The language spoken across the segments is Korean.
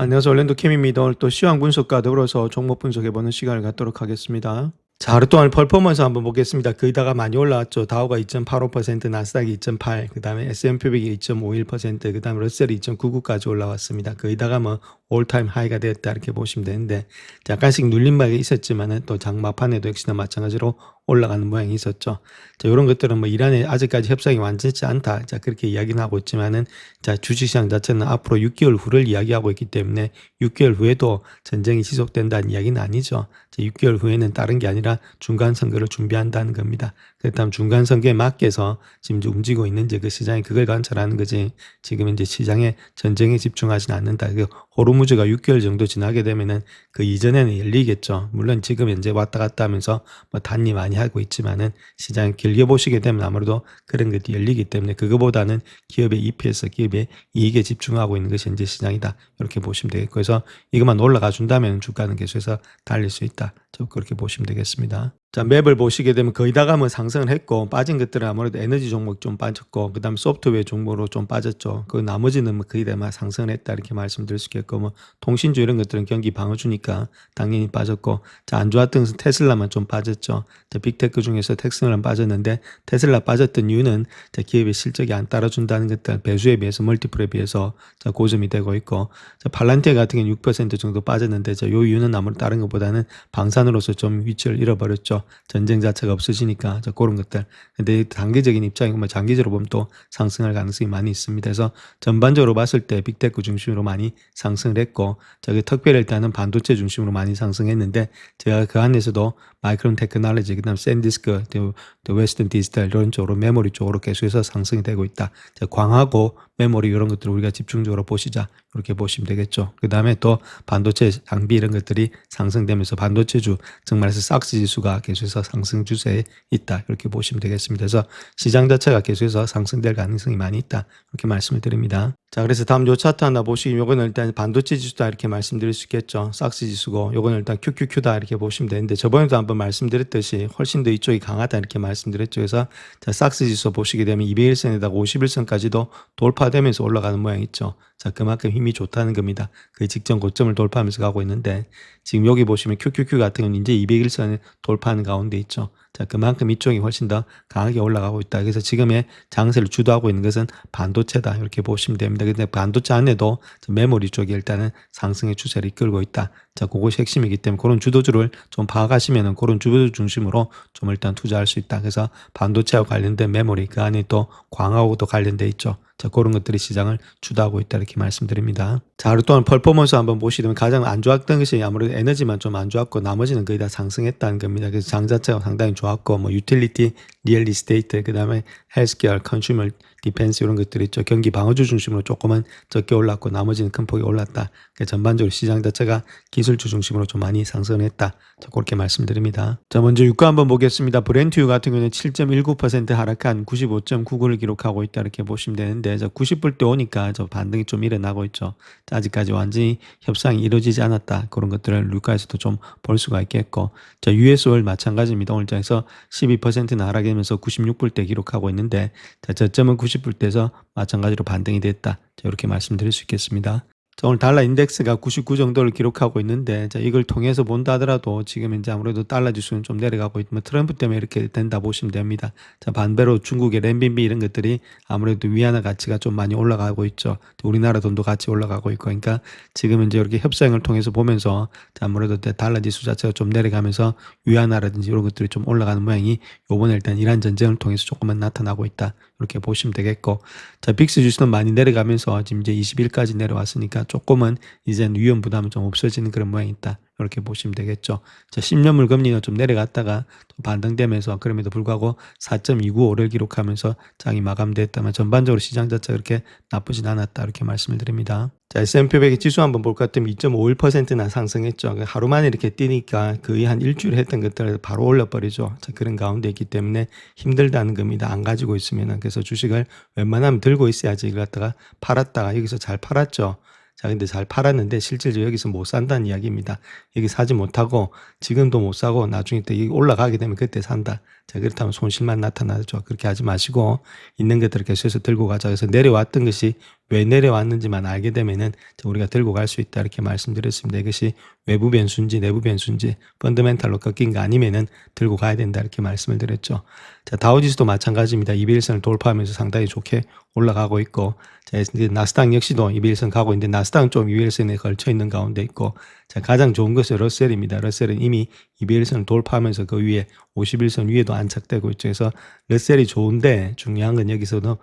안녕하세요. orlando 캠입니다. 오늘 또 시황 분석과 더불어서 종목 분석해보는 시간을 갖도록 하겠습니다. 자, 하루 동안 퍼포먼스 한번 보겠습니다. 거의 다가 많이 올라왔죠. 다우가 2.85%, 나스닥이 2.8, 그 다음에 S&P 500이 2.51%, 그 다음에 러셀이 2.99까지 올라왔습니다. 거의 다가 뭐 올타임 하이가 됐다 이렇게 보시면 되는데, 약간씩 눌림막이 있었지만은 또 장마판에도 역시나 마찬가지로 올라가는 모양이 있었죠. 자, 이런 것들은 뭐 이란에 아직까지 협상이 완전치 않다. 자, 그렇게 이야기는 하고 있지만은, 자, 주식시장 자체는 앞으로 6개월 후를 이야기하고 있기 때문에 6개월 후에도 전쟁이 지속된다는 이야기는 아니죠. 자, 6개월 후에는 다른 게 아니라 중간 선거를 준비한다는 겁니다. 그렇다면 중간 선거에 맞게서 지금 움직이고 있는지 그 시장이 그걸 관찰하는 거지. 지금 이제 시장에 전쟁에 집중하지는 않는다. 그 호르무즈가 6개월 정도 지나게 되면은 그 이전에는 열리겠죠. 물론 지금 현재 왔다 갔다 하면서 뭐 단리 많이 하고 있지만은 시장을 길게 보시게 되면 아무래도 그런 것들이 열리기 때문에 그거보다는 기업의 EPS, 기업의 이익에 집중하고 있는 것이 현재 시장이다. 이렇게 보시면 되겠고, 그래서 이것만 올라가 준다면 주가는 계속해서 달릴 수 있다. 그렇게 보시면 되겠습니다. 자, 맵을 보시게 되면 거의 다가 뭐 상승을 했고, 빠진 것들은 아무래도 에너지 종목 좀 빠졌고, 그 다음 소프트웨어 종목으로 좀 빠졌죠. 그 나머지는 뭐 거의 다 상승을 했다 이렇게 말씀드릴 수 있겠고, 뭐 통신주 이런 것들은 경기 방어주니까 당연히 빠졌고, 자, 안 좋았던 것은 테슬라만 좀 빠졌죠. 자, 빅테크 중에서 테슬라만 빠졌는데, 테슬라 빠졌던 이유는 자, 기업의 실적이 안 따라준다는 것들, 배수에 비해서 멀티플에 비해서 자, 고점이 되고 있고, 자, 팔란티아 같은 경우는 6% 정도 빠졌는데, 자, 요 이유는 아무래도 다른 것보다는 방산으로서 좀 위치를 잃어버렸죠. 전쟁 자체가 없어지니까 그런 것들. 근데 단기적인 입장이고 뭐 장기적으로 보면 또 상승할 가능성이 많이 있습니다. 그래서 전반적으로 봤을 때 빅테크 중심으로 많이 상승을 했고, 저기 특별히 일단은 반도체 중심으로 많이 상승했는데, 제가 그 안에서도 마이크론 테크놀로지, 그다음 샌디스크, 또 웨스턴 디지털 이런 쪽으로 메모리 쪽으로 계속해서 상승이 되고 있다. 광하고 메모리 이런 것들을 우리가 집중적으로 보시자 이렇게 보시면 되겠죠. 그 다음에 또 반도체 장비 이런 것들이 상승되면서 반도체주 정말에서 삭스 지수가 계속해서 상승 추세에 있다 이렇게 보시면 되겠습니다. 그래서 시장 자체가 계속해서 상승될 가능성이 많이 있다 이렇게 말씀을 드립니다. 자, 그래서 다음 요 차트 하나 보시면 요거는 일단 반도체 지수다 이렇게 말씀드릴 수 있겠죠. 삭스 지수고 요거는 일단 QQQ다 이렇게 보시면 되는데, 저번에도 한번 말씀드렸듯이 훨씬 더 이쪽이 강하다 이렇게 말씀드렸죠. 그래서 자, 삭스 지수 보시게 되면 201선에다가 51선까지도 돌파되면서 올라가는 모양 있죠. 자, 그만큼 힘이 좋다는 겁니다. 그 직전 고점을 돌파하면서 가고 있는데, 지금 여기 보시면 QQQ 같은 경우는 이제 201선을 돌파하는 가운데 있죠. 자, 그만큼 이쪽이 훨씬 더 강하게 올라가고 있다. 그래서 지금의 장세를 주도하고 있는 것은 반도체다 이렇게 보시면 됩니다. 근데 반도체 안에도 메모리 쪽이 일단은 상승의 추세를 이끌고 있다. 자, 그것이 핵심이기 때문에 그런 주도주를 좀 파악하시면은 그런 주도주 중심으로 좀 일단 투자할 수 있다. 그래서 반도체와 관련된 메모리, 그 안에 또 광하고도 관련돼 있죠. 자, 그런 것들이 시장을 주도하고 있다 이렇게 말씀드립니다. 자, 하루 동안 퍼포먼스 한번 보시면 가장 안 좋았던 것이 아무래도 에너지만 좀 안 좋았고 나머지는 거의 다 상승했다는 겁니다. 그래서 장 자체가 상당히 좋았고, 뭐 유틸리티, 리얼 이스테이트, 그 다음에 헬스케어, 컨슈머, 디펜스 이런 것들이 있죠. 경기 방어주 중심으로 조금은 적게 올랐고 나머지는 큰 폭이 올랐다. 그러니까 전반적으로 시장 자체가 기술주 중심으로 좀 많이 상승을 했다. 자, 그렇게 말씀드립니다. 자, 먼저 유가 한번 보겠습니다. 브렌트유 같은 경우는 7.19% 하락한 95.99를 기록하고 있다 이렇게 보시면 되는데, 자, 90불대 오니까 저 반등이 좀 일어나고 있죠. 자, 아직까지 완전히 협상이 이루어지지 않았다. 그런 것들을 유가에서도 좀 볼 수가 있겠고, 자, US월 마찬가지입니다. 오늘 장에서 12%나 하락하면서 96불대 기록하고 있는데, 자, 저점은 90불대에서 마찬가지로 반등이 됐다. 자, 이렇게 말씀드릴 수 있겠습니다. 자, 오늘 달러 인덱스가 99 정도를 기록하고 있는데, 자, 이걸 통해서 본다 하더라도 지금 이제 아무래도 달러 지수는 좀 내려가고 있지만 트럼프 때문에 이렇게 된다 보시면 됩니다. 자, 반대로 중국의 렌민비 이런 것들이 아무래도 위안화 가치가 좀 많이 올라가고 있죠. 우리나라 돈도 같이 올라가고 있고, 그러니까 지금 이제 이렇게 협상을 통해서 보면서 자, 아무래도 달러 지수 자체가 좀 내려가면서 위안화라든지 이런 것들이 좀 올라가는 모양이 요번에 일단 이란 전쟁을 통해서 조금만 나타나고 있다. 이렇게 보시면 되겠고, 자, 빅스 지수는 많이 내려가면서 지금 이제 20일까지 내려왔으니까 조금은 이제는 위험 부담은 좀 없어지는 그런 모양이 있다. 이렇게 보시면 되겠죠. 자, 10년물 금리는 좀 내려갔다가 또 반등되면서 그럼에도 불구하고 4.295를 기록하면서 장이 마감됐다면 전반적으로 시장 자체가 그렇게 나쁘진 않았다. 이렇게 말씀을 드립니다. 자, S&P 500의 지수 한번 볼 것 같으면 2.51%나 상승했죠. 하루 만에 이렇게 뛰니까 거의 한 일주일 했던 것들을 바로 올려버리죠. 자, 그런 가운데 있기 때문에 힘들다는 겁니다. 안 가지고 있으면. 그래서 주식을 웬만하면 들고 있어야지 이걸 갖다가 팔았다가 여기서 잘 팔았죠. 자, 근데 잘 팔았는데 실질적으로 여기서 못 산다는 이야기입니다. 여기 사지 못하고 지금도 못 사고 나중에 또 올라가게 되면 그때 산다. 자, 그렇다면 손실만 나타나죠. 그렇게 하지 마시고 있는 것들을 계속해서 들고 가자. 그래서 내려왔던 것이 왜 내려왔는지만 알게 되면은 우리가 들고 갈 수 있다 이렇게 말씀드렸습니다. 이것이 외부 변수인지 내부 변수인지 펀더멘탈로 꺾인 거 아니면은 들고 가야 된다 이렇게 말씀을 드렸죠. 자, 다우지수도 마찬가지입니다. 200일선을 돌파하면서 상당히 좋게 올라가고 있고, 자, 이제 나스닥 역시도 200일선 가고 있는데 나스닥은 좀 200일선에 걸쳐 있는 가운데 있고, 자, 가장 좋은 것은 러셀입니다. 러셀은 이미 200일선을 돌파하면서 그 위에 51선 위에도 안착되고 있죠. 그래서 러셀이 좋은데 중요한 건 여기서도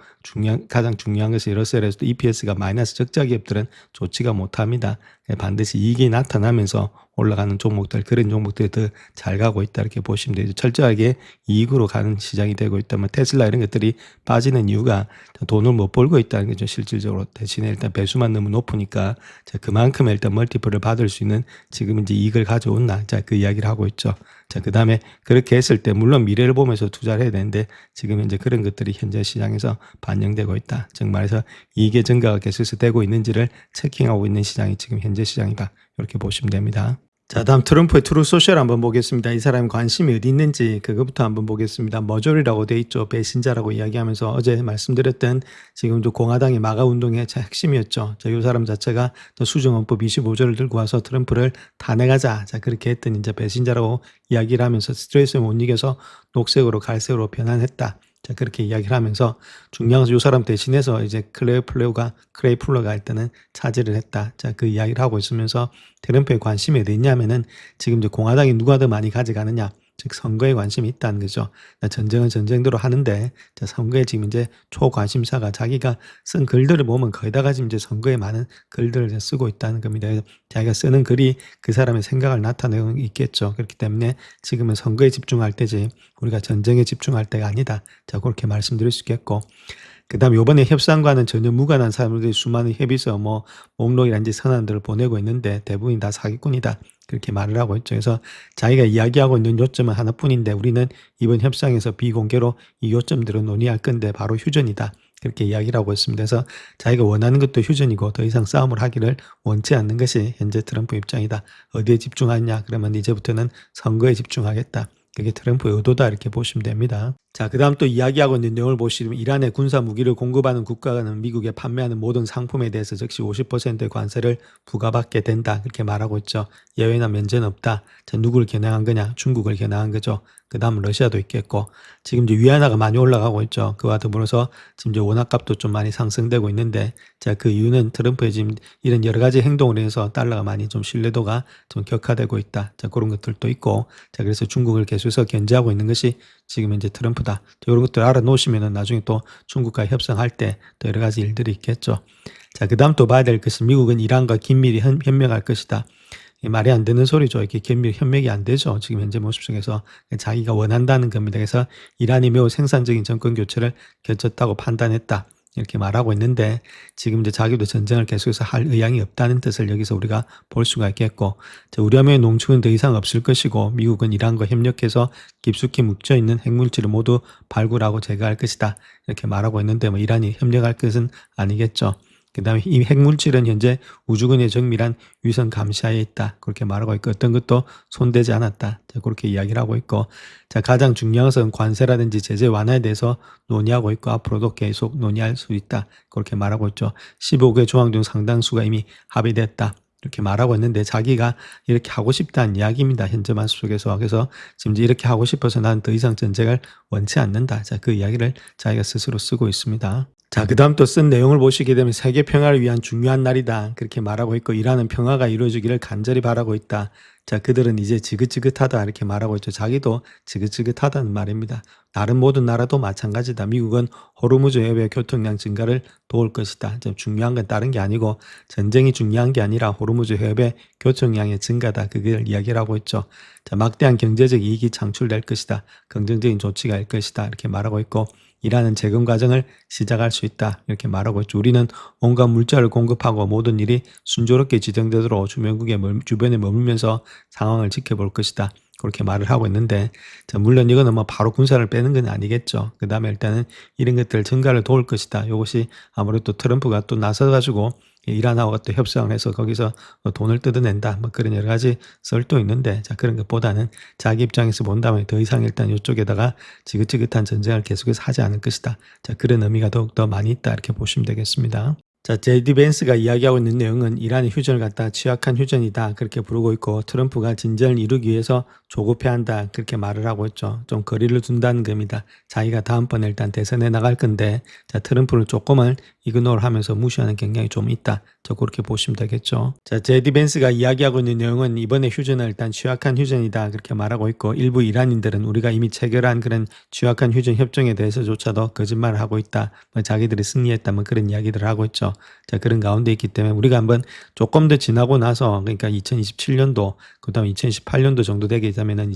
가장 중요한 것이 러셀에서도 EPS가 마이너스 적자 기업들은 좋지가 못합니다. 반드시 이익이 나타나면서 올라가는 종목들, 그런 종목들이 더 잘 가고 있다 이렇게 보시면 되죠. 철저하게 이익으로 가는 시장이 되고 있다면 테슬라 이런 것들이 빠지는 이유가 돈을 못 벌고 있다는 거죠. 실질적으로 대신에 일단 배수만 너무 높으니까 자, 그만큼 일단 멀티플을 받을 수 있는 지금 이제 이익을 가져온다. 자, 그 이야기를 하고 있죠. 자, 그 다음에 그렇게 했을 때 물론 미래를 보면서 투자를 해야 되는데 지금 현재 그런 것들이 현재 시장에서 반영되고 있다. 즉 말해서 이익의 증가가 계속해서 되고 있는지를 체킹하고 있는 시장이 지금 현재 시장이다. 이렇게 보시면 됩니다. 자, 다음 트럼프의 트루 소셜 한번 보겠습니다. 이 사람이 관심이 어디 있는지 그것부터 한번 보겠습니다. 머저리라고 돼 있죠. 배신자라고 이야기하면서 어제 말씀드렸던 지금 공화당의 마가 운동의 핵심이었죠. 자, 이 사람 자체가 수정헌법 25조를 들고 와서 트럼프를 탄핵하자. 자, 그렇게 했더니 이제 배신자라고 이야기를 하면서 스트레스에 못 이겨서 녹색으로 갈색으로 변환했다. 자, 그렇게 이야기를 하면서 중요한 것은 이 사람 대신해서 이제 크레이플러가 일단은 차지를 했다. 자, 그 이야기를 하고 있으면서 트럼프에 관심이 어디 있냐면은 지금 이제 공화당이 누가 더 많이 가져가느냐. 즉 선거에 관심이 있다는 거죠. 전쟁은 전쟁대로 하는데 자, 선거에 지금 이제 초관심사가 자기가 쓴 글들을 보면 거기다가 지금 이제 선거에 많은 글들을 쓰고 있다는 겁니다. 자기가 쓰는 글이 그 사람의 생각을 나타내고 있겠죠. 그렇기 때문에 지금은 선거에 집중할 때지 우리가 전쟁에 집중할 때가 아니다. 자, 그렇게 말씀드릴 수 있겠고. 그 다음에 요번에 협상과는 전혀 무관한 사람들이 수많은 협의서 목록이라든지 선안들을 보내고 있는데 대부분이 다 사기꾼이다. 그렇게 말을 하고 있죠. 그래서 자기가 이야기하고 있는 요점은 하나뿐인데 우리는 이번 협상에서 비공개로 이 요점들을 논의할 건데 바로 휴전이다. 그렇게 이야기를 하고 있습니다. 그래서 자기가 원하는 것도 휴전이고 더 이상 싸움을 하기를 원치 않는 것이 현재 트럼프 입장이다. 어디에 집중하냐? 그러면 이제부터는 선거에 집중하겠다. 그게 트럼프의 의도다 이렇게 보시면 됩니다. 자, 그 다음 또 이야기하고 있는 내용을 보시면 이란에 군사 무기를 공급하는 국가는 미국에 판매하는 모든 상품에 대해서 즉시 50%의 관세를 부과받게 된다. 그렇게 말하고 있죠. 예외나 면제는 없다. 자, 누구를 겨냥한 거냐? 중국을 겨냥한 거죠. 그 다음 러시아도 있겠고 지금 이제 위안화가 많이 올라가고 있죠. 그와 더불어서 지금 이제 원화값도 좀 많이 상승되고 있는데 자, 그 이유는 트럼프의 지금 이런 여러 가지 행동으로 해서 달러가 많이 좀 신뢰도가 좀 격화되고 있다. 자, 그런 것들도 있고 자, 그래서 중국을 계속해서 견제하고 있는 것이 지금 이제 트럼프다. 이런 것들 알아놓으시면은 나중에 또 중국과 협상할 때 또 여러 가지 일들이 있겠죠. 자, 그 다음 또 봐야 될 것은 미국은 이란과 긴밀히 협력할 것이다. 말이 안 되는 소리죠. 이렇게 협력이 안 되죠. 지금 현재 모습 속에서 자기가 원한다는 겁니다. 그래서 이란이 매우 생산적인 정권 교체를 거쳤다고 판단했다. 이렇게 말하고 있는데 지금 이제 자기도 전쟁을 계속해서 할 의향이 없다는 뜻을 여기서 우리가 볼 수가 있겠고 우려함의 농축은 더 이상 없을 것이고 미국은 이란과 협력해서 깊숙이 묻혀있는 핵물질을 모두 발굴하고 제거할 것이다. 이렇게 말하고 있는데 이란이 협력할 것은 아니겠죠. 그 다음에 이 핵물질은 현재 우주군의 정밀한 위성 감시하에 있다. 그렇게 말하고 있고 어떤 것도 손대지 않았다. 자, 그렇게 이야기를 하고 있고 자, 가장 중요한 것은 관세라든지 제재 완화에 대해서 논의하고 있고 앞으로도 계속 논의할 수 있다. 그렇게 말하고 있죠. 15개 조항 중 상당수가 이미 합의됐다. 이렇게 말하고 있는데 자기가 이렇게 하고 싶다는 이야기입니다. 현재 만수 속에서. 그래서 지금 이렇게 하고 싶어서 나는 더 이상 전쟁을 원치 않는다. 자, 그 이야기를 자기가 스스로 쓰고 있습니다. 자, 그 다음 또 쓴 내용을 보시게 되면 세계 평화를 위한 중요한 날이다. 그렇게 말하고 있고 이란은 평화가 이루어지기를 간절히 바라고 있다. 자, 그들은 이제 지긋지긋하다. 이렇게 말하고 있죠. 자기도 지긋지긋하다는 말입니다. 다른 모든 나라도 마찬가지다. 미국은 호르무즈 해협의 교통량 증가를 도울 것이다. 중요한 건 다른 게 아니고 전쟁이 중요한 게 아니라 호르무즈 해협의 교통량의 증가다. 그걸 이야기를 하고 있죠. 자, 막대한 경제적 이익이 창출될 것이다. 긍정적인 조치가 일 것이다. 이렇게 말하고 있고 이라는 재건 과정을 시작할 수 있다. 이렇게 말하고 있죠. 우리는 온갖 물자를 공급하고 모든 일이 순조롭게 진행되도록 주변에 머물면서 상황을 지켜볼 것이다. 그렇게 말을 하고 있는데 자, 물론 이거는 바로 군사를 빼는 건 아니겠죠. 그 다음에 일단은 이런 것들 증가를 도울 것이다. 이것이 아무래도 트럼프가 또 나서가지고 이란하고 또 협상을 해서 거기서 돈을 뜯어낸다. 그런 여러 가지 썰도 있는데 자, 그런 것보다는 자기 입장에서 본다면 더 이상 일단 이쪽에다가 지긋지긋한 전쟁을 계속해서 하지 않을 것이다. 자, 그런 의미가 더욱더 많이 있다. 이렇게 보시면 되겠습니다. 자, 제디 벤스가 이야기하고 있는 내용은 이란의 휴전을 갖다 취약한 휴전이다 그렇게 부르고 있고, 트럼프가 진전을 이루기 위해서 조급해야 한다 그렇게 말을 하고 있죠. 좀 거리를 둔다는 겁니다. 자기가 다음번에 일단 대선에 나갈 건데, 자, 트럼프를 조금은 이그노를 하면서 무시하는 경향이 좀 있다. 저 그렇게 보시면 되겠죠. 자, 제디 벤스가 이야기하고 있는 내용은 이번에 휴전은 일단 취약한 휴전이다 그렇게 말하고 있고, 일부 이란인들은 우리가 이미 체결한 그런 취약한 휴전 협정에 대해서조차도 거짓말을 하고 있다. 뭐 자기들이 승리했다 뭐 그런 이야기들을 하고 있죠. 자, 그런 가운데 있기 때문에 우리가 한번 조금 더 지나고 나서, 그러니까 2027년도, 그 다음에 2018년도 정도 되게 되면은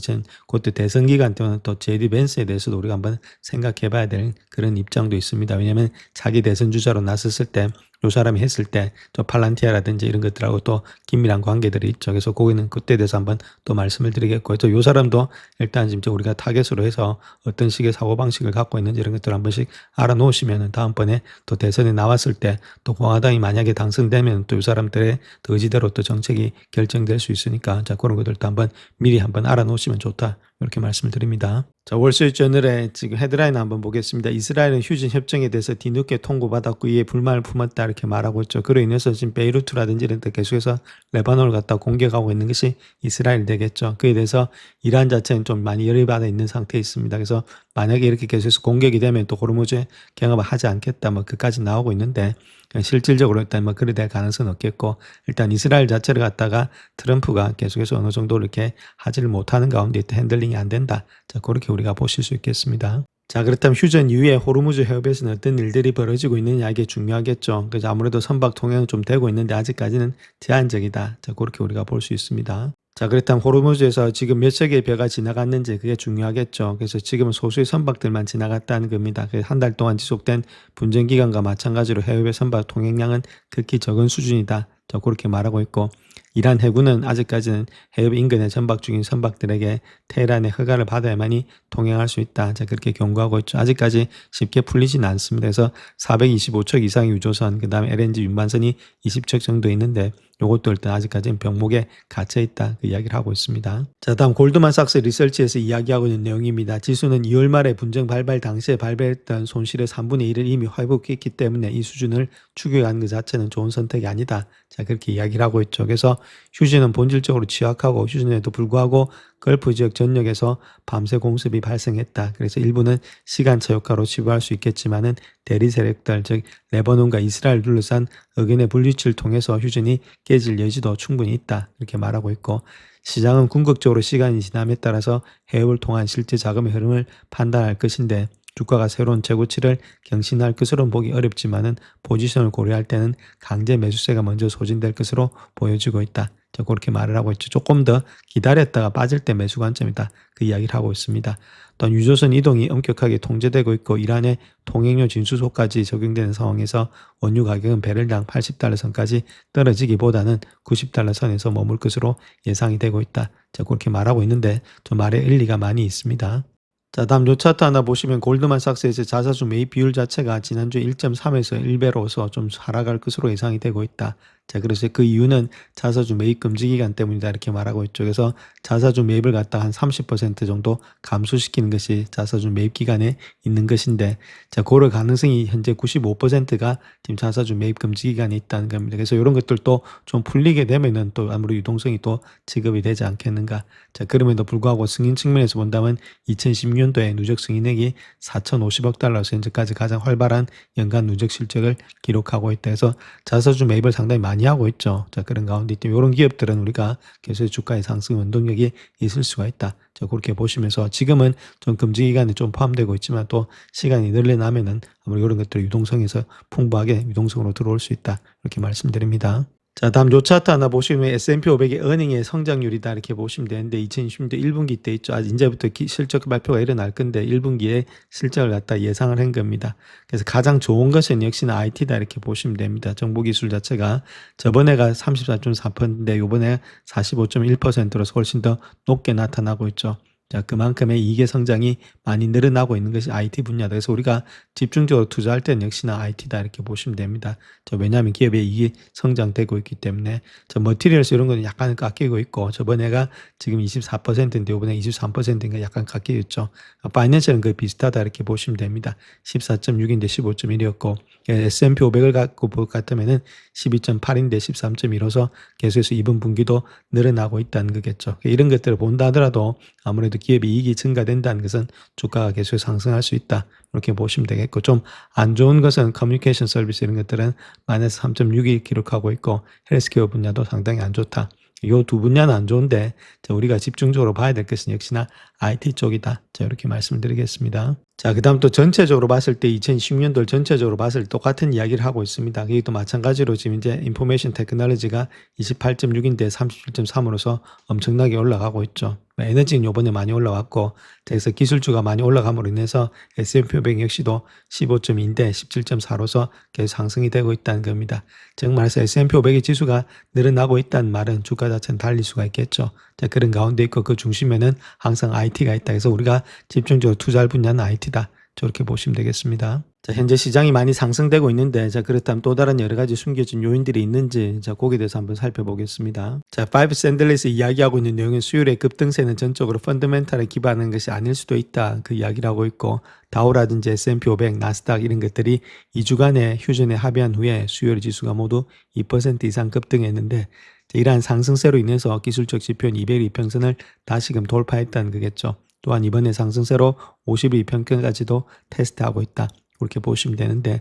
그때 대선 기간 때는 또 제디 벤스에 대해서도 우리가 한번 생각해 봐야 될 그런 입장도 있습니다. 왜냐하면 자기 대선 주자로 나섰을 때, 요 사람이 했을 때 또 팔란티아라든지 이런 것들하고 또 긴밀한 관계들이 있죠. 그래서 거기는 그때에 대해서 한번 또 말씀을 드리겠고, 또 요 사람도 일단 지금 우리가 타겟으로 해서 어떤 식의 사고방식을 갖고 있는지 이런 것들을 한 번씩 알아놓으시면은 다음번에 또 대선에 나왔을 때 또 공화당이 만약에 당선되면 또 요 사람들의 또 의지대로 또 정책이 결정될 수 있으니까, 자, 그런 것들도 한번 미리 한번 알아놓으시면 좋다. 이렇게 말씀을 드립니다. 자, 월스트리트저널의 지금 헤드라인 한번 보겠습니다. 이스라엘은 휴전 협정에 대해서 뒤늦게 통보받았고 이에 불만을 품었다 이렇게 말하고 있죠. 그로 인해서 지금 베이루트라든지 이런 데 계속해서 레바논을 갖다 공격하고 있는 것이 이스라엘 되겠죠. 그에 대해서 이란 자체는 좀 많이 열이 받아 있는 상태에 있습니다. 그래서 만약에 이렇게 계속해서 공격이 되면 또 호르무즈 경합을 하지 않겠다 뭐 그까지 나오고 있는데, 실질적으로 일단 뭐 그래 될 가능성은 없겠고, 일단 이스라엘 자체를 갖다가 트럼프가 계속해서 어느 정도 이렇게 하지를 못하는 가운데 있다, 핸들링이 안 된다. 자, 그렇게 우리가 보실 수 있겠습니다. 자, 그렇다면 휴전 이후에 호르무즈 해협에서는 어떤 일들이 벌어지고 있느냐, 이게 중요하겠죠. 그래서 아무래도 선박 통행은 좀 되고 있는데 아직까지는 제한적이다. 자, 그렇게 우리가 볼 수 있습니다. 자, 그렇다면 호르무즈에서 지금 몇 척의 배가 지나갔는지 그게 중요하겠죠. 그래서 지금은 소수의 선박들만 지나갔다는 겁니다. 한 달 동안 지속된 분쟁 기간과 마찬가지로 해외 선박 통행량은 극히 적은 수준이다. 자, 그렇게 말하고 있고, 이란 해군은 아직까지는 해협 인근에 전박 중인 선박들에게 테헤란의 허가를 받아야만이 통행할 수 있다. 자, 그렇게 경고하고 있죠. 아직까지 쉽게 풀리지는 않습니다. 그래서 425척 이상의 유조선, 그 다음에 LNG 운반선이 20척 정도 있는데, 요것도 일단 아직까지는 병목에 갇혀 있다 그 이야기를 하고 있습니다. 자, 다음 골드만삭스 리서치에서 이야기하고 있는 내용입니다. 지수는 2월 말에 분쟁 발발 당시에 발생했던 손실의 3분의 1을 이미 회복했기 때문에 이 수준을 추격하는 것 자체는 좋은 선택이 아니다. 자, 그렇게 이야기를 하고 있죠. 그래서 휴지는 본질적으로 취약하고, 휴전에도 불구하고 걸프 지역 전역에서 밤새 공습이 발생했다. 그래서 일부는 시간차 효과로 치부할 수 있겠지만은 대리 세력들, 즉 레바논과 이스라엘 둘러싼 의견의 불일치를 통해서 휴전이 깨질 여지도 충분히 있다. 이렇게 말하고 있고, 시장은 궁극적으로 시간이 지남에 따라서 해협을 통한 실제 자금의 흐름을 판단할 것인데, 주가가 새로운 최고치를 경신할 것으로는 보기 어렵지만은 포지션을 고려할 때는 강제 매수세가 먼저 소진될 것으로 보여지고 있다. 자, 그렇게 말을 하고 있죠. 조금 더 기다렸다가 빠질 때 매수 관점이다. 그 이야기를 하고 있습니다. 또한 유조선 이동이 엄격하게 통제되고 있고, 이란의 통행료 진수소까지 적용되는 상황에서 원유 가격은 배럴당 80달러 선까지 떨어지기보다는 90달러 선에서 머물 것으로 예상이 되고 있다. 자, 그렇게 말하고 있는데 좀 말의 일리가 많이 있습니다. 자, 다음 요 차트 하나 보시면 골드만삭스에서 자사주 매입 비율 자체가 지난주에 1.3에서 1배로서 좀 하락할 것으로 예상이 되고 있다. 자, 그래서 그 이유는 자사주 매입 금지 기간 때문이다 이렇게 말하고 있죠. 그래서 자사주 매입을 갖다 한 30% 정도 감소시키는 것이 자사주 매입 기간에 있는 것인데, 자, 그럴 가능성이 현재 95%가 지금 자사주 매입 금지 기간에 있다는 겁니다. 그래서 이런 것들도 좀 풀리게 되면은 또 아무래도 유동성이 또 지급이 되지 않겠는가. 자, 그럼에도 불구하고 승인 측면에서 본다면 2016년도에 누적 승인액이 4,050억 달러에서 현재까지 가장 활발한 연간 누적 실적을 기록하고 있다 해서 자사주 매입을 상당히 많이 하고 있죠. 자, 그런 가운데 있기 때문에 이런 기업들은 우리가 계속 주가의 상승 원동력이 있을 수가 있다. 자, 그렇게 보시면서 지금은 좀 금지 기간에 좀 포함되고 있지만 또 시간이 늘어나면은 아무래도 이런 것들이 유동성에서 풍부하게 유동성으로 들어올 수 있다. 이렇게 말씀드립니다. 자, 다음 요 차트 하나 보시면 S&P 500의 earning의 성장률이다 이렇게 보시면 되는데, 2020년도 1분기 때 있죠. 이제부터 실적 발표가 일어날 건데 1분기에 실적을 갖다 예상을 한 겁니다. 그래서 가장 좋은 것은 역시나 IT다 이렇게 보시면 됩니다. 정보기술 자체가 저번에가 34.4%인데 요번에 45.1%로서 훨씬 더 높게 나타나고 있죠. 자, 그만큼의 이익의 성장이 많이 늘어나고 있는 것이 IT 분야다. 그래서 우리가 집중적으로 투자할 때는 역시나 IT다 이렇게 보시면 됩니다. 왜냐하면 기업의 이익이 성장되고 있기 때문에 머티리얼스 이런 거는 약간 깎이고 있고 저번에가 지금 24%인데 이번에 23%인가 약간 깎여 있죠. 파이낸셜은 거의 비슷하다 이렇게 보시면 됩니다. 14.6인데 15.1이었고 S&P 500을 갖고 볼 것 같으면은 12.8인데 13.1어서 계속해서 이번 분기도 늘어나고 있다는 거겠죠. 이런 것들을 본다 하더라도 아무래도 기업의 이익이 증가된다는 것은 주가가 계속 상승할 수 있다. 이렇게 보시면 되겠고 좀 안 좋은 것은 커뮤니케이션 서비스 이런 것들은 마이너스 3.6이 기록하고 있고 헬스케어 분야도 상당히 안 좋다. 이 두 분야는 안 좋은데 우리가 집중적으로 봐야 될 것은 역시나 IT 쪽이다. 이렇게 말씀드리겠습니다. 자, 그 다음 또 전체적으로 봤을 때 2016년도 전체적으로 봤을 때 똑같은 이야기를 하고 있습니다. 이게 또 마찬가지로 지금 이제 인포메이션 테크놀로지가 28.6인데 37.3으로서 엄청나게 올라가고 있죠. 에너지는 요번에 많이 올라왔고 그래서 기술주가 많이 올라감으로 인해서 S&P 500 역시도 15.2인데 17.4로서 계속 상승이 되고 있다는 겁니다. 즉 말해서 S&P 500의 지수가 늘어나고 있다는 말은 주가 자체는 달릴 수가 있겠죠. 자, 그런 가운데 있고 그 중심에는 항상 IT가 있다. 그래서 우리가 집중적으로 투자할 분야는 IT다. 저렇게 보시면 되겠습니다. 자, 현재 시장이 많이 상승되고 있는데 그렇다면 또 다른 여러 가지 숨겨진 요인들이 있는지 거기에 대해서 한번 살펴보겠습니다. 자, 파이브 샌들레스 이야기하고 있는 내용은 수요일의 급등세는 전적으로 펀더멘탈에 기반한 것이 아닐 수도 있다. 그 이야기를 하고 있고 다우라든지 S&P 500, 나스닥 이런 것들이 2주간의 휴전에 합의한 후에 수요일 지수가 모두 2% 이상 급등했는데 이러한 상승세로 인해서 기술적 지표인 200일 이평선을 다시금 돌파했다는 거겠죠. 또한 이번에 상승세로 50일 이평선까지도 테스트하고 있다. 그렇게 보시면 되는데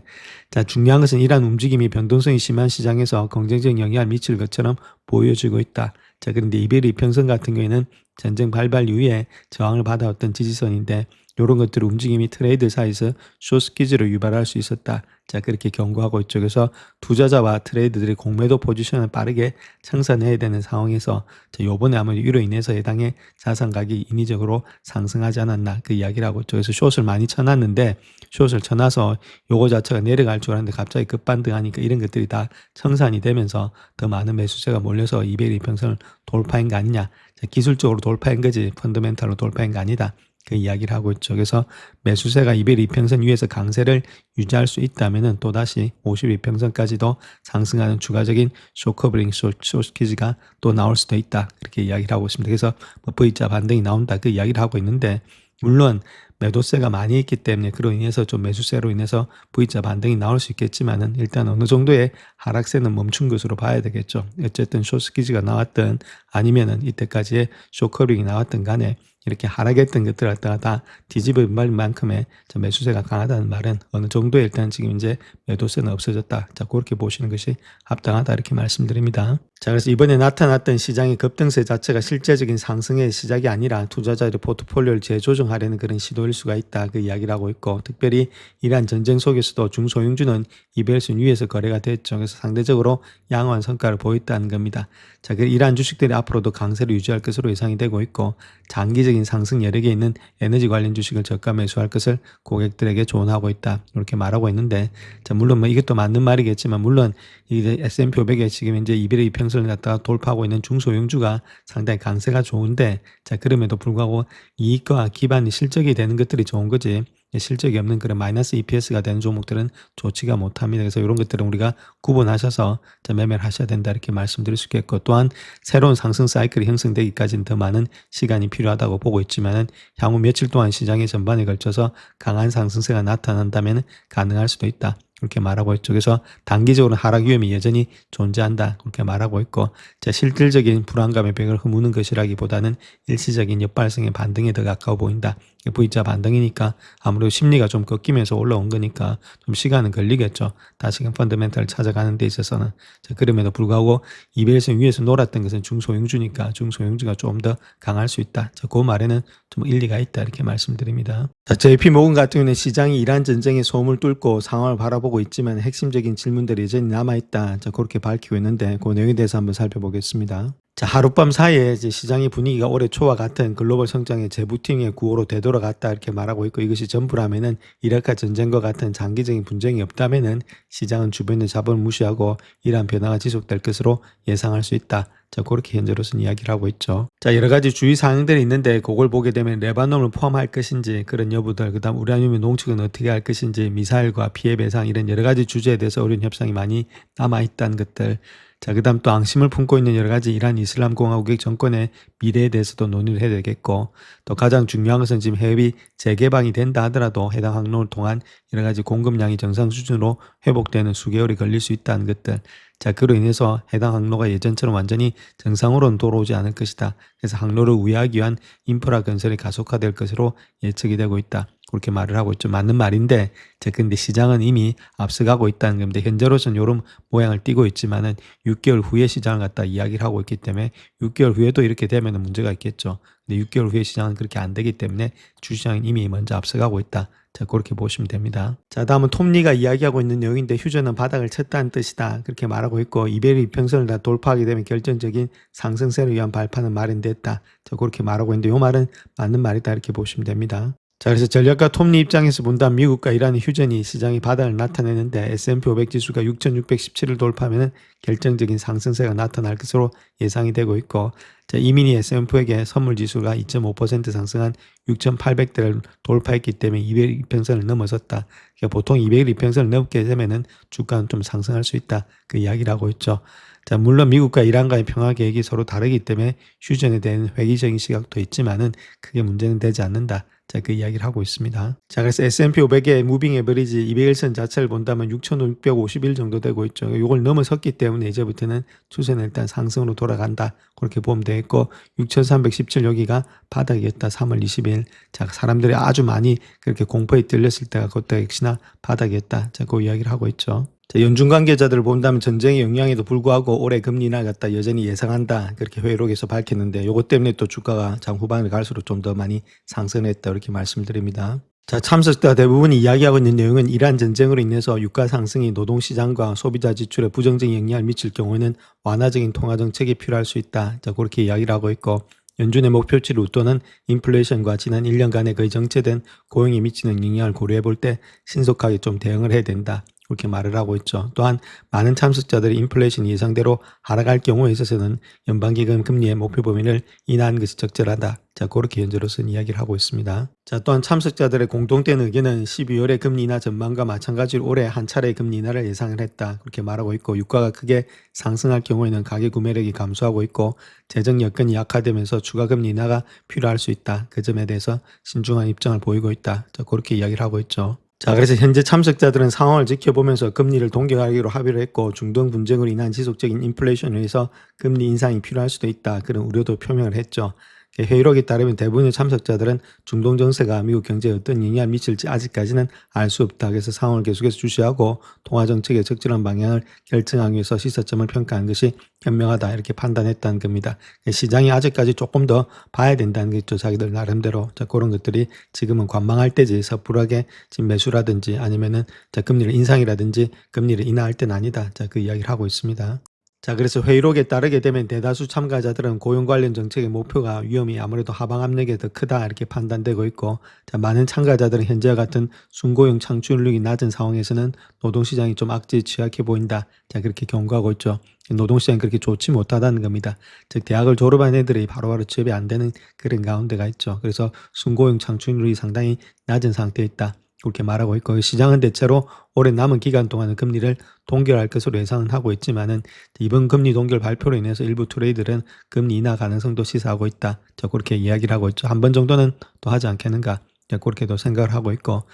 자, 중요한 것은 이러한 움직임이 변동성이 심한 시장에서 긍정적인 영향을 미칠 것처럼 보여지고 있다. 자, 그런데 200일 이평선 같은 경우에는 전쟁 발발 이후에 저항을 받아왔던 지지선인데 이런 것들의 움직임이 트레이드 사이에서 숏스퀴즈를 유발할 수 있었다. 자, 그렇게 경고하고 있죠. 그래서 투자자와 트레이드들이 공매도 포지션을 빠르게 청산해야 되는 상황에서 요번에 아마 이로 인해서 해당의 자산 가격이 인위적으로 상승하지 않았나 그 이야기를 하고 있죠. 그래서 숏을 많이 쳐놨는데 숏을 쳐놔서 요거 자체가 내려갈 줄 알았는데 갑자기 급반등하니까 이런 것들이 다 청산이 되면서 더 많은 매수세가 몰려서 200일 이평선을 돌파한 거 아니냐. 자, 기술적으로 돌파한 거지 펀더멘탈로 돌파한 거 아니다. 그 이야기를 하고 있죠. 그래서 매수세가 200일 이평선 위에서 강세를 유지할 수 있다면은 또다시 50일 이평선까지도 상승하는 추가적인 쇼커브링 숏퀴즈가 또 나올 수도 있다. 그렇게 이야기를 하고 있습니다. 그래서 V자 반등이 나온다. 그 이야기를 하고 있는데 물론 매도세가 많이 있기 때문에 그로 인해서 좀 매수세로 인해서 V자 반등이 나올 수 있겠지만은 일단 어느 정도의 하락세는 멈춘 것으로 봐야 되겠죠. 어쨌든 숏스퀴즈가 나왔든 아니면은 이때까지의 쇼커브링이 나왔든 간에 이렇게 하락했던 것들 갖다가 다 뒤집을 만큼의 매수세가 강하다는 말은 어느 정도 일단 지금 이제 매도세는 없어졌다. 자, 그렇게 보시는 것이 합당하다 이렇게 말씀드립니다. 자, 그래서 이번에 나타났던 시장의 급등세 자체가 실제적인 상승의 시작이 아니라 투자자들의 포트폴리오를 재조정하려는 그런 시도일 수가 있다. 그 이야기를 하고 있고 특별히 이러한 전쟁 속에서도 중소형주는 200선 위에서 거래가 됐죠. 그래서 상대적으로 양호한 성과를 보였다는 겁니다. 자, 이러한 주식들이 앞으로도 강세를 유지할 것으로 예상이 되고 있고 장기적인 상승 여력에 있는 에너지 관련 주식을 저가 매수할 것을 고객들에게 조언하고 있다. 이렇게 말하고 있는데 자, 물론 이것도 맞는 말이겠지만 물론 이제 S&P 500에 지금 이제 200일 이평선을 갖다가 돌파하고 있는 중소형주가 상당히 강세가 좋은데 자, 그럼에도 불구하고 이익과 기반이 실적이 되는 것들이 좋은 거지 실적이 없는 그런 마이너스 EPS가 되는 종목들은 좋지가 못합니다. 그래서 이런 것들은 우리가 구분하셔서 매매를 하셔야 된다 이렇게 말씀드릴 수 있겠고 또한 새로운 상승 사이클이 형성되기까지는 더 많은 시간이 필요하다고 보고 있지만은 향후 며칠 동안 시장의 전반에 걸쳐서 강한 상승세가 나타난다면 가능할 수도 있다. 그렇게 말하고 있죠. 그래서 단기적으로 하락 위험이 여전히 존재한다. 그렇게 말하고 있고 실질적인 불안감의 벽을 허무는 것이라기보다는 일시적인 역발성의 반등에 더 가까워 보인다. V자 반등이니까 아무래도 심리가 좀 꺾이면서 올라온 거니까 좀 시간은 걸리겠죠. 다시금 펀더멘탈을 찾아가는 데 있어서는 자, 그럼에도 불구하고 200선 위에서 놀았던 것은 중소형주니까 중소형주가 좀 더 강할 수 있다. 자, 그 말에는 좀 일리가 있다 이렇게 말씀드립니다. 자, JP 모건 같은 경우는 시장이 이란 전쟁의 소음을 뚫고 상황을 바라보고 있지만 핵심적인 질문들이 여전히 남아있다. 자, 그렇게 밝히고 있는데 그 내용에 대해서 한번 살펴보겠습니다. 자, 하룻밤 사이에 이제 시장의 분위기가 올해 초와 같은 글로벌 성장의 재부팅의 구호로 되돌아갔다 이렇게 말하고 있고 이것이 전부라면은 이라크 전쟁과 같은 장기적인 분쟁이 없다면은 시장은 주변의 자본을 무시하고 이러한 변화가 지속될 것으로 예상할 수 있다. 자, 그렇게 현재로서는 이야기를 하고 있죠. 자, 여러 가지 주의 사항들이 있는데 그걸 보게 되면 레바논을 포함할 것인지 그런 여부들, 그다음 우라늄의 농축은 어떻게 할 것인지, 미사일과 피해 배상 이런 여러 가지 주제에 대해서 어려운 협상이 많이 남아 있다는 것들. 자, 그다음 또 앙심을 품고 있는 여러 가지 이란 이슬람 공화국의 정권의 미래에 대해서도 논의를 해야 되겠고, 또 가장 중요한 것은 지금 해협이 재개방이 된다 하더라도 해당 항로를 통한 여러 가지 공급량이 정상 수준으로 회복되는 수개월이 걸릴 수 있다는 것들. 자, 그로 인해서 해당 항로가 예전처럼 완전히 정상으로는 돌아오지 않을 것이다. 그래서 항로를 우회하기 위한 인프라 건설이 가속화될 것으로 예측이 되고 있다. 그렇게 말을 하고 있죠. 맞는 말인데, 근데 시장은 이미 앞서가고 있다는 겁니다. 현재로서는 이런 모양을 띠고 있지만은 6개월 후에 시장을 갖다 이야기를 하고 있기 때문에 6개월 후에도 이렇게 되면 문제가 있겠죠. 근데 6개월 후에 시장은 그렇게 안 되기 때문에 주시장은 이미 먼저 앞서가고 있다. 자, 그렇게 보시면 됩니다. 자, 다음은 톱니가 이야기하고 있는 내용인데, 휴전은 바닥을 쳤다는 뜻이다. 그렇게 말하고 있고, 이베리 이평선을 다 돌파하게 되면 결정적인 상승세를 위한 발판은 마련됐다. 자, 그렇게 말하고 있는데, 이 말은 맞는 말이다. 이렇게 보시면 됩니다. 자, 그래서 전략가 톱니 입장에서 본다면 미국과 이란의 휴전이 시장의 바닥을 나타내는데, S&P 500 지수가 6,617을 돌파하면 결정적인 상승세가 나타날 것으로 예상이 되고 있고, 자, 이민희 S&P에게 선물 지수가 2.5% 상승한 6,800대를 돌파했기 때문에 200일평선을 넘어섰다. 그러니까 보통 200일평선을 넘게 되면은 주가는 좀 상승할 수 있다. 그 이야기를 하고 있죠. 자, 물론 미국과 이란과의 평화 계획이 서로 다르기 때문에 휴전에 대한 회의적인 시각도 있지만은 크게 문제는 되지 않는다. 자, 그 이야기를 하고 있습니다. 자, 그래서 S&P 500의 무빙 에버리지 200일선 자체를 본다면 6,650일 정도 되고 있죠. 이걸 넘어섰기 때문에 이제부터는 추세는 일단 상승으로 돌아간다. 그렇게 보면 되겠고, 6,317 여기가 바닥이었다. 3월 20일. 자, 사람들이 아주 많이 그렇게 공포에 떨렸을 때가 그때 역시나 바닥이었다. 자, 그 이야기를 하고 있죠. 자, 연준 관계자들을 본다면 전쟁의 영향에도 불구하고 올해 금리 인하 갖다 여전히 예상한다. 그렇게 회의록에서 밝혔는데, 요것 때문에 또 주가가 장 후반에 갈수록 좀 더 많이 상승했다. 이렇게 말씀드립니다. 자, 참석자 대부분이 이야기하고 있는 내용은 이란 전쟁으로 인해서 유가 상승이 노동시장과 소비자 지출에 부정적인 영향을 미칠 경우에는 완화적인 통화정책이 필요할 수 있다. 자, 그렇게 이야기를 하고 있고, 연준의 목표치 루토는 인플레이션과 지난 1년간의 거의 정체된 고용에 미치는 영향을 고려해 볼 때 신속하게 좀 대응을 해야 된다. 그렇게 말을 하고 있죠. 또한 많은 참석자들이 인플레이션이 예상대로 하락할 경우에 있어서는 연방기금 금리의 목표 범위를 인하하는 것이 적절하다. 자, 그렇게 현재로서는 이야기를 하고 있습니다. 자, 또한 참석자들의 공통된 의견은 12월의 금리 인하 전망과 마찬가지로 올해 한 차례의 금리 인하를 예상을 했다. 그렇게 말하고 있고, 유가가 크게 상승할 경우에는 가계 구매력이 감소하고 있고 재정 여건이 약화되면서 추가 금리 인하가 필요할 수 있다. 그 점에 대해서 신중한 입장을 보이고 있다. 자, 그렇게 이야기를 하고 있죠. 자, 그래서 현재 참석자들은 상황을 지켜보면서 금리를 동결하기로 합의를 했고, 중동 분쟁으로 인한 지속적인 인플레이션에 의해서 금리 인상이 필요할 수도 있다. 그런 우려도 표명을 했죠. 회의록에 따르면 대부분의 참석자들은 중동 정세가 미국 경제에 어떤 영향을 미칠지 아직까지는 알 수 없다. 그래서 상황을 계속해서 주시하고 통화정책의 적절한 방향을 결정하기 위해서 시사점을 평가하는 것이 현명하다. 이렇게 판단했다는 겁니다. 시장이 아직까지 조금 더 봐야 된다는 게 있죠. 자기들 나름대로. 자, 그런 것들이 지금은 관망할 때지 섣불하게 지금 매수라든지 아니면은 자, 금리를 인상이라든지 금리를 인하할 때는 아니다. 자, 그 이야기를 하고 있습니다. 자, 그래서 회의록에 따르게 되면 대다수 참가자들은 고용 관련 정책의 목표가 위험이 아무래도 하방 압력이 더 크다 이렇게 판단되고 있고, 자, 많은 참가자들은 현재와 같은 순고용 창출률이 낮은 상황에서는 노동시장이 좀 악재에 취약해 보인다. 자, 그렇게 경고하고 있죠. 노동시장이 그렇게 좋지 못하다는 겁니다. 즉, 대학을 졸업한 애들이 바로바로 취업이 안 되는 그런 가운데가 있죠. 그래서 순고용 창출률이 상당히 낮은 상태에 있다. 그렇게 말하고 있고, 시장은 대체로 올해 남은 기간 동안은 금리를 동결할 것으로 예상은 하고 있지만은 이번 금리 동결 발표로 인해서 일부 트레이더들은 금리 인하 가능성도 시사하고 있다. 자, 그렇게 이야기를 하고 있죠. 한 번 정도는 또 하지 않겠는가. 자, 그렇게도 생각을 하고 있고,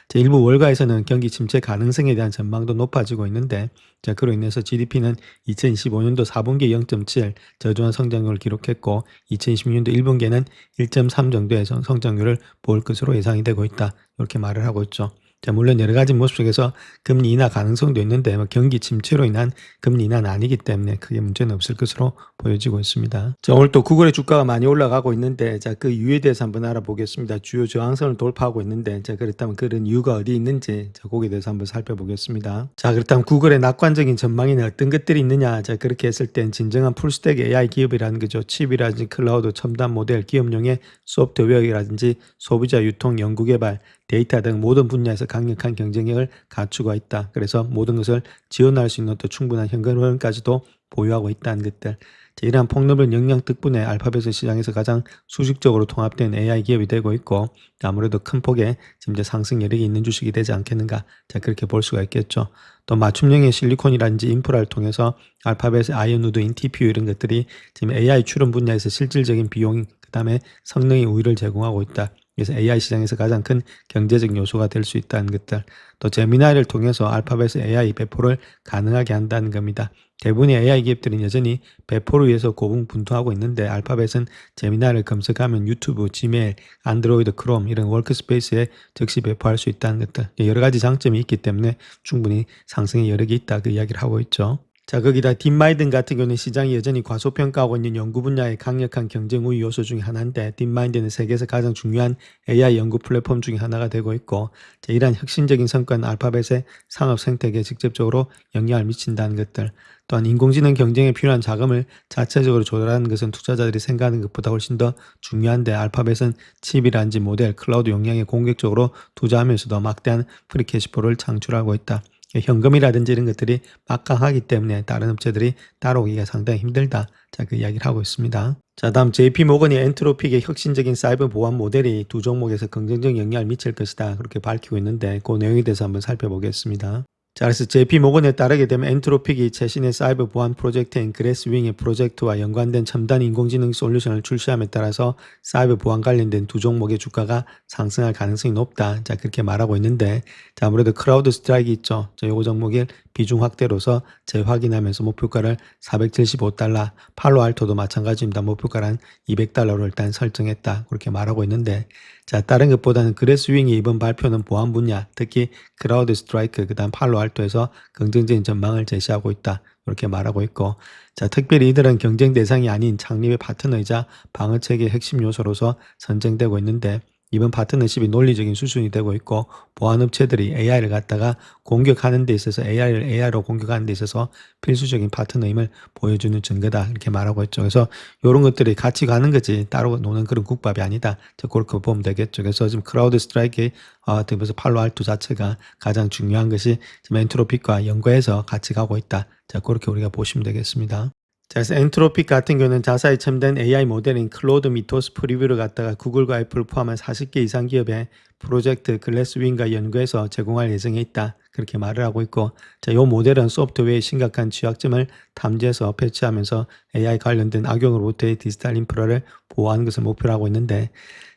자, 일부 월가에서는 경기 침체 가능성에 대한 전망도 높아지고 있는데, 자, 그로 인해서 GDP는 2025년도 4분기에 0.7 저조한 성장률을 기록했고 2026년도 1분기에는 1.3 정도의 성장률을 보일 것으로 예상이 되고 있다. 이렇게 말을 하고 있죠. 자, 물론 여러 가지 모습 속에서 금리 인하 가능성도 있는데 경기 침체로 인한 금리 인하는 아니기 때문에 크게 문제는 없을 것으로 보여지고 있습니다. 자, 오늘 또 구글의 주가가 많이 올라가고 있는데, 자, 그 이유에 대해서 한번 알아보겠습니다. 주요 저항선을 돌파하고 있는데, 자, 그렇다면 그런 이유가 어디 있는지, 자, 거기에 대해서 한번 살펴보겠습니다. 자, 그렇다면 구글의 낙관적인 전망에는 어떤 것들이 있느냐? 자, 그렇게 했을 땐 진정한 풀스택 AI 기업이라는 거죠. 칩이라든지 클라우드, 첨단 모델, 기업용의 소프트웨어라든지 소비자 유통, 연구개발, 데이터 등 모든 분야에서 강력한 경쟁력을 갖추고 있다. 그래서 모든 것을 지원할 수 있는 또 충분한 현금 흐름까지도 보유하고 있다는 것들. 이러한 폭넓은 역량 덕분에 알파벳의 시장에서 가장 수직적으로 통합된 AI 기업이 되고 있고 아무래도 큰 폭의 지금 이제 상승 여력이 있는 주식이 되지 않겠는가. 그렇게 볼 수가 있겠죠. 또 맞춤형의 실리콘이라든지 인프라를 통해서 알파벳의 아이언우드인 TPU 이런 것들이 지금 AI 추론 분야에서 실질적인 비용 그다음에 성능의 우위를 제공하고 있다. 그래서 AI 시장에서 가장 큰 경제적 요소가 될 수 있다는 것들. 또 제미나이를 통해서 알파벳의 AI 배포를 가능하게 한다는 겁니다. 대부분의 AI 기업들은 여전히 배포를 위해서 고군분투하고 있는데 알파벳은 제미나이를 검색하면 유튜브, 지메일, 안드로이드, 크롬 이런 워크스페이스에 즉시 배포할 수 있다는 것들. 여러 가지 장점이 있기 때문에 충분히 상승의 여력이 있다 그 이야기를 하고 있죠. 자, 거기다 딥마인드 같은 경우는 시장이 여전히 과소평가하고 있는 연구 분야의 강력한 경쟁 우위 요소 중에 하나인데 딥마인드는 세계에서 가장 중요한 AI 연구 플랫폼 중에 하나가 되고 있고 자, 이러한 혁신적인 성과는 알파벳의 산업 생태계에 직접적으로 영향을 미친다는 것들 또한 인공지능 경쟁에 필요한 자금을 자체적으로 조달하는 것은 투자자들이 생각하는 것보다 훨씬 더 중요한데 알파벳은 칩이라든지 모델, 클라우드 용량에 공격적으로 투자하면서도 막대한 프리캐시플로를 창출하고 있다. 현금이라든지 이런 것들이 막강하기 때문에 다른 업체들이 따라오기가 상당히 힘들다. 자, 그 이야기를 하고 있습니다. 자, 다음 JP 모건이 엔트로픽의 혁신적인 사이버 보안 모델이 두 종목에서 긍정적 영향을 미칠 것이다. 그렇게 밝히고 있는데 그 내용에 대해서 한번 살펴보겠습니다. 자, 그래서 JP 모건에 따르게 되면 엔트로픽이 최신의 사이버 보안 프로젝트인 그래스윙의 프로젝트와 연관된 첨단 인공지능 솔루션을 출시함에 따라서 사이버 보안 관련된 두 종목의 주가가 상승할 가능성이 높다. 자, 그렇게 말하고 있는데 자, 아무래도 크라우드 스트라이크 있죠. 자, 요거 종목의 비중 확대로서 재확인하면서 목표가를 475달러, 팔로알토도 마찬가지입니다. 목표가를 한 200달러로 일단 설정했다. 그렇게 말하고 있는데 자, 다른 것보다는 그래스윙의 이번 발표는 보안 분야, 특히 크라우드 스트라이크, 그 다음 팔로알토에서 긍정적인 전망을 제시하고 있다. 이렇게 말하고 있고 자, 특별히 이들은 경쟁 대상이 아닌 창립의 파트너이자 방어체계의 핵심 요소로서 선정되고 있는데 이번 파트너십이 논리적인 수준이 되고 있고 보안업체들이 AI를 갖다가 공격하는 데 있어서 AI를 AI로 공격하는 데 있어서 필수적인 파트너임을 보여주는 증거다 이렇게 말하고 있죠. 그래서 이런 것들이 같이 가는 거지 따로 노는 그런 국밥이 아니다. 그렇게 보면 되겠죠. 그래서 지금 크라우드 스트라이크의 그래서 팔로알토 자체가 가장 중요한 것이 지금 엔트로픽과 연계해서 같이 가고 있다. 자, 그렇게 우리가 보시면 되겠습니다. 자, 그래서 엔트로픽 같은 경우는 자사에 첨단 AI 모델인 클로드 미토스 프리뷰를 갖다가 구글과 애플을 포함한 40개 이상 기업의 프로젝트 글래스윙과 연구해서 제공할 예정에 있다. 그렇게 말을 하고 있고 자, 이 모델은 소프트웨어의 심각한 취약점을 탐지해서 패치하면서 AI 관련된 악용으로부터의 디지털 인프라를 보호하는 것을 목표로 하고 있는데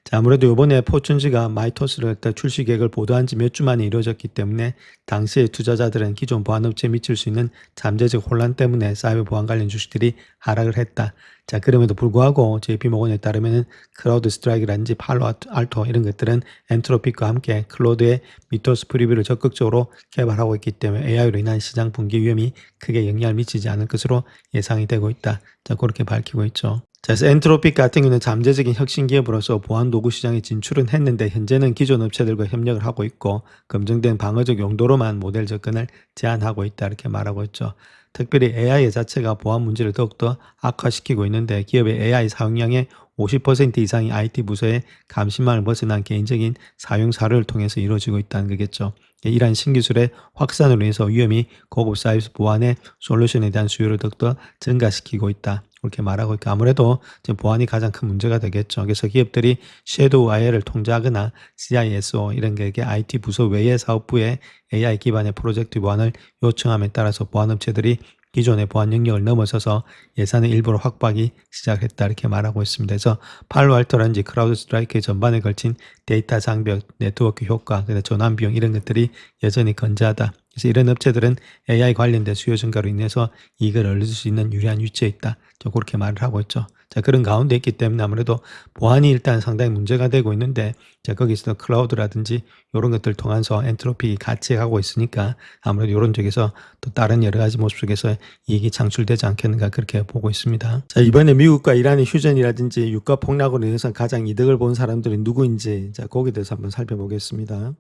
자, 아무래도 이번에 포춘지가 마이토스를 출시 계획을 보도한 지 몇 주 만에 이루어졌기 때문에 당시의 투자자들은 기존 보안업체에 미칠 수 있는 잠재적 혼란 때문에 사이버 보안 관련 주식들이 하락을 했다. 자, 그럼에도 불구하고 JP모건에 따르면 크라우드 스트라이크라든지 팔로알토 이런 것들은 엔트로픽과 함께 클로드의 미토스 프리뷰를 적극적으로 개발하고 있기 때문에 AI로 인한 시장 붕괴 위험이 크게 영향을 미치지 않을 것으로 예상이 되고 있다. 자, 그렇게 밝히고 있죠. 자, 그래서 엔트로픽 같은 경우는 잠재적인 혁신 기업으로서 보안 도구 시장에 진출은 했는데 현재는 기존 업체들과 협력을 하고 있고 검증된 방어적 용도로만 모델 접근을 제한하고 있다 이렇게 말하고 있죠. 특별히 AI 자체가 보안 문제를 더욱더 악화시키고 있는데 기업의 AI 사용량의 50% 이상이 IT 부서의 감시망을 벗어난 개인적인 사용 사료를 통해서 이루어지고 있다는 거겠죠. 이러한 신기술의 확산으로 인해서 위험이 고급 사이버 보안의 솔루션에 대한 수요를 더욱더 증가시키고 있다. 그렇게 말하고 있고 아무래도 지금 보안이 가장 큰 문제가 되겠죠. 그래서 기업들이 섀도우 IR을 통제하거나 CISO 이런 게 IT 부서 외의 사업부의 AI 기반의 프로젝트 보안을 요청함에 따라서 보안업체들이 기존의 보안 영역을 넘어서서 예산의 일부를 확보하기 시작했다 이렇게 말하고 있습니다. 그래서 팔로알토라든지 크라우드 스트라이크의 전반에 걸친 데이터 장벽, 네트워크 효과, 전환 비용 이런 것들이 여전히 건재하다. 그래서 이런 업체들은 AI 관련된 수요 증가로 인해서 이익을 얻을 수 있는 유리한 위치에 있다. 그렇게 말을 하고 있죠. 자, 그런 가운데 있기 때문에 아무래도 보안이 일단 상당히 문제가 되고 있는데 자, 거기서 클라우드라든지 이런 것들 통해서 엔트로픽이 같이 가고 있으니까 아무래도 이런 쪽에서 또 다른 여러 가지 모습 속에서 이익이 창출되지 않겠는가 그렇게 보고 있습니다. 자, 이번에 미국과 이란의 휴전이라든지 유가 폭락으로 인해서 가장 이득을 본 사람들이 누구인지 자, 거기에 대해서 한번 살펴보겠습니다. 자,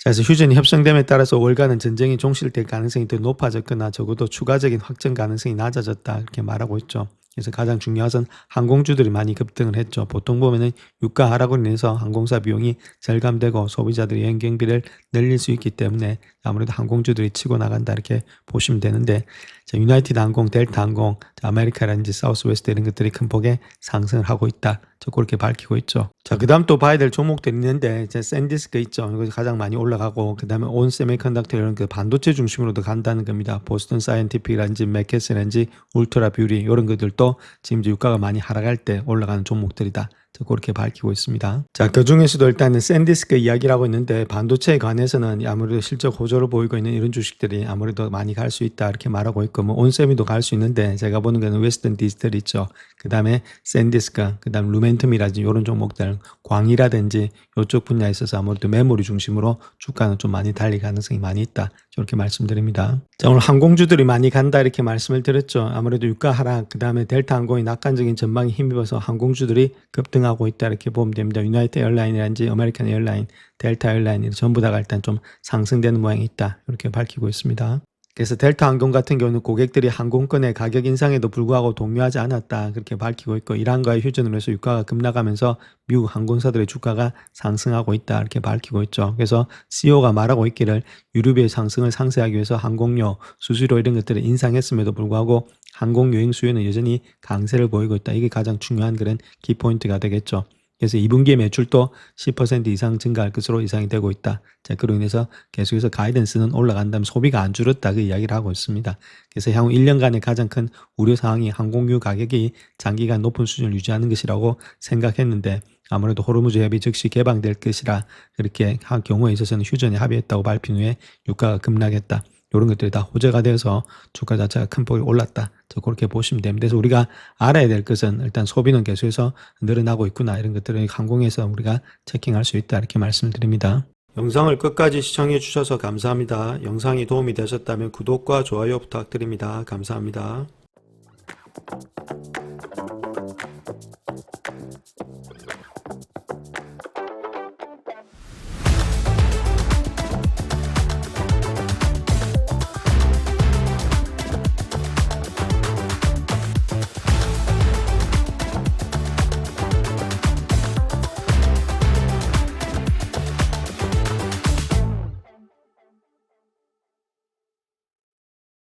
그래서 휴전이 협상됨에 따라서 월가는 전쟁이 종식될 가능성이 더 높아졌거나 적어도 추가적인 확전 가능성이 낮아졌다 이렇게 말하고 있죠. 그래서 가장 중요한 것은 항공주들이 많이 급등을 했죠. 보통 보면은 유가 하락으로 인해서 항공사 비용이 절감되고 소비자들이 여행 경비를 늘릴 수 있기 때문에 아무래도 항공주들이 치고 나간다 이렇게 보시면 되는데, 자, 유나이티드 항공, 델타 항공, 자, 아메리카라든지 사우스웨스트 이런 것들이 큰 폭의 상승을 하고 있다. 저 그렇게 밝히고 있죠. 자, 그다음 또 봐야 될 종목들이 있는데, 이제 샌디스크 있죠. 이거 가장 많이 올라가고, 그다음에 온 세미컨덕터 이런 그 반도체 중심으로도 간다는 겁니다. 보스턴 사이언티픽이라든지 맥케스라든지 울트라 뷰리 이런 것들도 지금 이제 유가가 많이 하락할 때 올라가는 종목들이다. 그렇게 밝히고 있습니다. 자, 그 중에서도 일단은 샌디스크 이야기를 하고 있는데, 반도체에 관해서는 아무래도 실적 호조를 보이고 있는 이런 주식들이 아무래도 많이 갈 수 있다 이렇게 말하고 있고, 뭐 온세미도 갈 수 있는데, 제가 보는 거는 웨스턴 디지털 있죠. 그 다음에 샌디스크, 그 다음 루멘텀이라든지 이런 종목들, 광이라든지 이쪽 분야에 있어서 아무래도 메모리 중심으로 주가는 좀 많이 달릴 가능성이 많이 있다. 저렇게 말씀드립니다. 자, 오늘 항공주들이 많이 간다 이렇게 말씀을 드렸죠. 아무래도 유가 하락, 그 다음에 델타 항공이 낙관적인 전망에 힘입어서 항공주들이 급등하고 있다 이렇게 보면 됩니다. 유나이티드 에어라인이라든지 아메리칸 에어라인, 델타 에어라인 전부 다가 일단 좀 상승되는 모양이 있다 이렇게 밝히고 있습니다. 그래서 델타 항공 같은 경우는 고객들이 항공권의 가격 인상에도 불구하고 동요하지 않았다 그렇게 밝히고 있고, 이란과의 휴전으로 해서 유가가 급락하면서 미국 항공사들의 주가가 상승하고 있다 이렇게 밝히고 있죠. 그래서 CEO가 말하고 있기를 유류비의 상승을 상쇄하기 위해서 항공료, 수수료 이런 것들을 인상했음에도 불구하고 항공 여행 수요는 여전히 강세를 보이고 있다. 이게 가장 중요한 그런 키포인트가 되겠죠. 그래서 2분기에 매출도 10% 이상 증가할 것으로 예상이 되고 있다. 자, 그로 인해서 계속해서 가이던스는 올라간다면 소비가 안 줄었다 그 이야기를 하고 있습니다. 그래서 향후 1년간의 가장 큰 우려 사항이 항공유 가격이 장기간 높은 수준을 유지하는 것이라고 생각했는데, 아무래도 호르무즈 협의 즉시 개방될 것이라 그렇게 한 경우에 있어서는 휴전에 합의했다고 발표 후에 유가가 급락했다. 이런 것들이 다 호재가 되어서 주가 자체가 큰 폭이 올랐다. 그렇게 보시면 됩니다. 그래서 우리가 알아야 될 것은 일단 소비는 계속해서 늘어나고 있구나. 이런 것들을 항공에서 우리가 체킹할 수 있다. 이렇게 말씀을 드립니다. 영상을 끝까지 시청해 주셔서 감사합니다. 영상이 도움이 되셨다면 구독과 좋아요 부탁드립니다. 감사합니다.